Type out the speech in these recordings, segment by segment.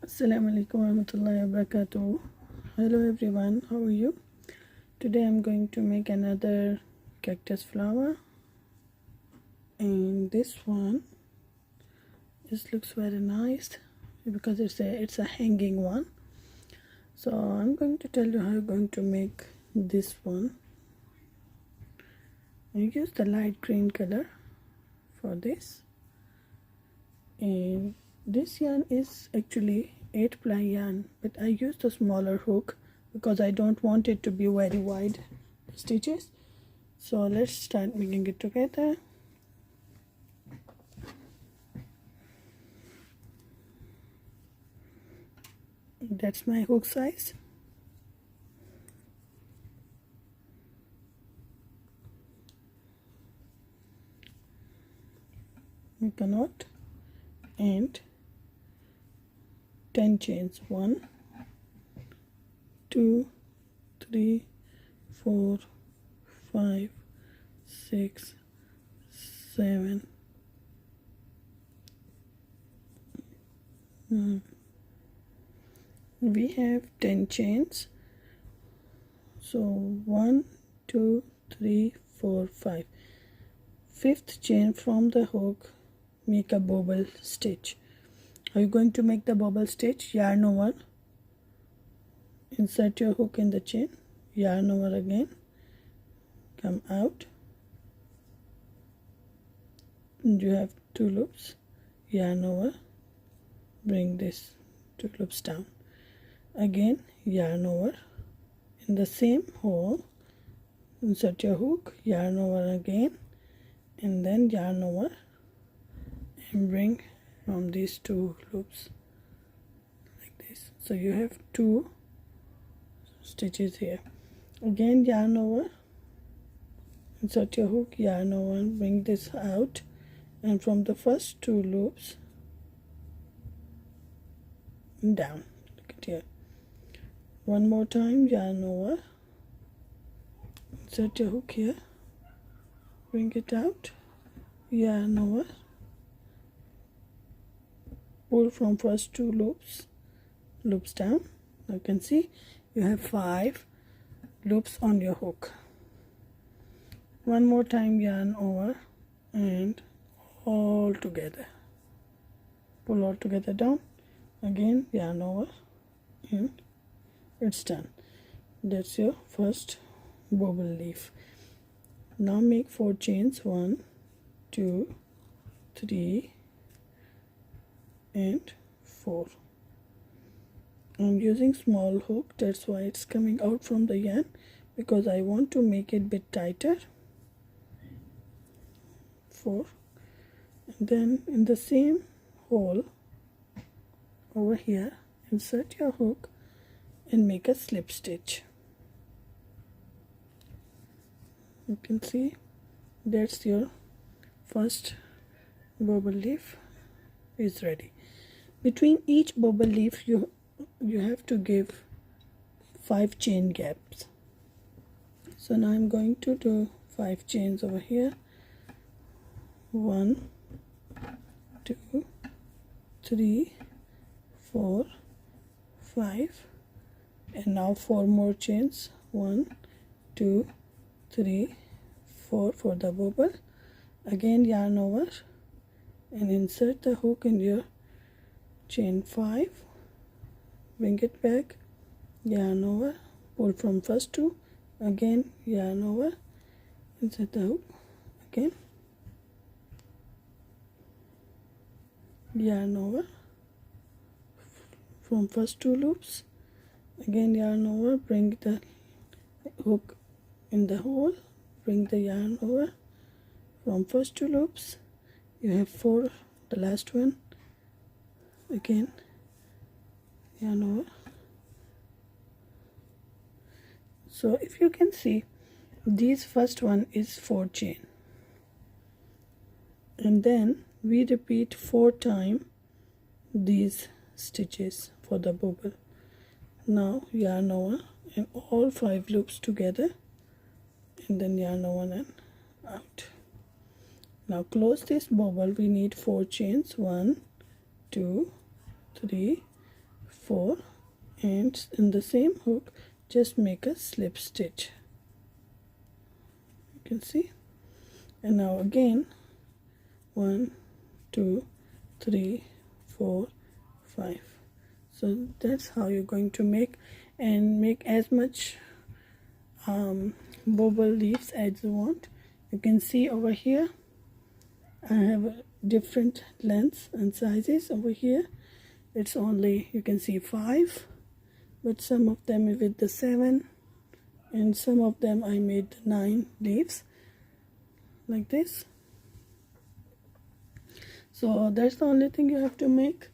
Assalamu alaikum warahmatullahi wabarakatuh. Hello everyone, how are you? Today I'm going to make another cactus flower, and this one looks very nice because it's a hanging one. So I'm going to tell you how you're going to make this one. I use the light green color for this, and this yarn is actually 8-ply yarn, but I use the smaller hook because I don't want it to be very wide stitches. So let's start making it together. That's my hook size. Make a knot and 10 chains. 1 2 3 4 5 6 7 we have 10 chains. So 1 2 3 4 5. Fifth chain from the hook, make a bobble stitch. Are you going to make the bobble stitch? Yarn over, insert your hook in the chain, yarn over again, come out, and you have 2 loops, yarn over, bring this 2 loops down, again yarn over, in the same hole insert your hook, yarn over again, and then yarn over and bring from these 2 loops like this. So you have 2 stitches here. Again yarn over, insert your hook, yarn over, and bring this out, and from the first 2 loops down. Look at here. One more time, yarn over, insert your hook here, bring it out, yarn over, pull from first 2 loops down. Now you can see you have 5 loops on your hook. One more time, yarn over and all together, pull all together down, again yarn over, and it's done. That's your first bobble leaf. Now make 4 chains, 1 2 3 and 4. I'm using small hook, that's why it's coming out from the yarn, because I want to make it a bit tighter. 4, and then in the same hole over here insert your hook and make a slip stitch. You can see that's your first bobble leaf is ready. Between each bobble leaf you have to give 5 chain gaps. So now I'm going to do 5 chains over here. 1 2 3 4 5, and now 4 more chains. 1 2 3 4 for the bobble. Again yarn over and insert the hook in your chain 5, bring it back, yarn over, pull from first 2, again yarn over, insert the hook, again yarn over from first 2 loops, again yarn over, bring the hook in the hole, bring the yarn over from first 2 loops. You have 4, the last one, again yarn over. So if you can see, this first one is 4 chain, and then we repeat 4 times these stitches for the bobble. Now yarn over and all 5 loops together, and then yarn over and out. Now close this bobble. We need 4 chains, 1 2 3 4, and in the same hook just make a slip stitch. You can see. And now again 1, 2, 3, 4, 5. So that's how you're going to make, and make as much bobble leaves as you want. You can see over here I have different lengths and sizes. Over here it's only, you can see 5, but some of them with the 7, and some of them I made 9 leaves like this. So that's the only thing you have to make,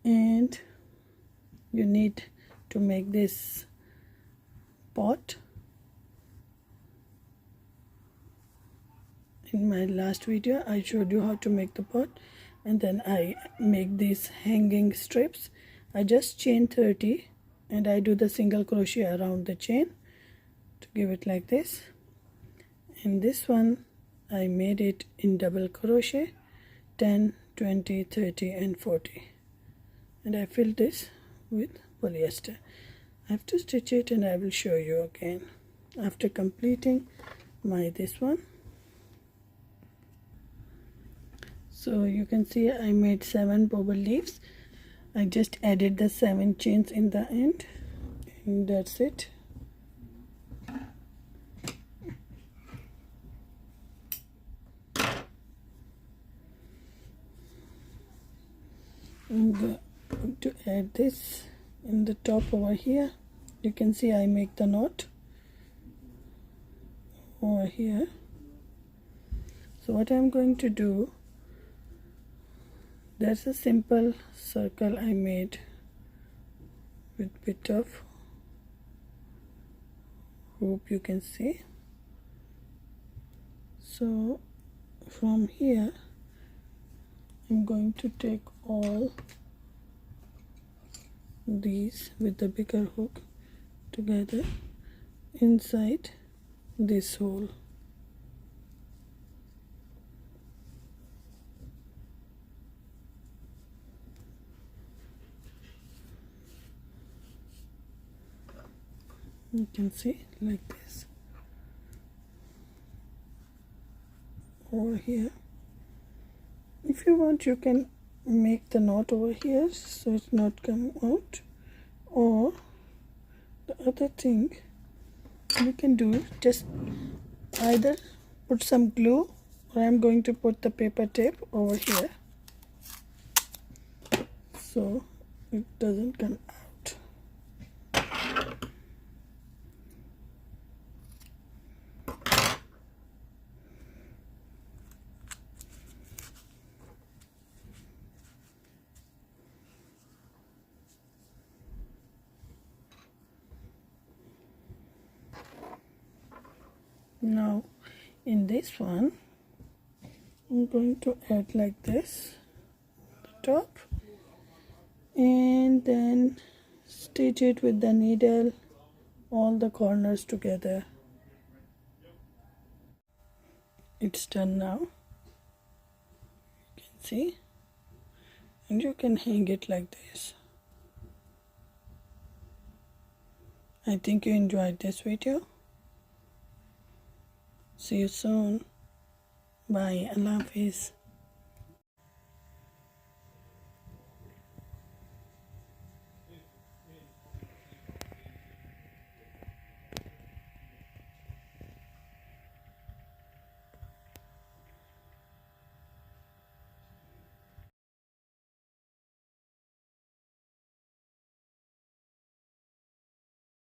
and you need to make this pot. In my last video I showed you how to make the pot, and then I make these hanging strips. I just chain 30 and I do the single crochet around the chain to give it like this. And this one I made it in double crochet 10, 20, 30 and 40, and I filled this with polyester. I have to stitch it and I will show you again after completing my this one. So you can see I made 7 bobble leaves. I just added the 7 chains in the end, and that's it. I'm going to add this in the top over here. You can see I make the knot over here. So what I'm going to do, that's a simple circle I made with bit of hoop, you can see. So from here I'm going to take all these with the bigger hook together inside this hole. You can see like this over here. If you want, you can make the knot over here so it's not come out, or the other thing you can do, just either put some glue, or I'm going to put the paper tape over here so it doesn't come out. Now in this one I'm going to add like this the top, and then stitch it with the needle all the corners together. It's done now, you can see, and you can hang it like this. I think you enjoyed this video. See you soon. Bye. Allah Hafiz.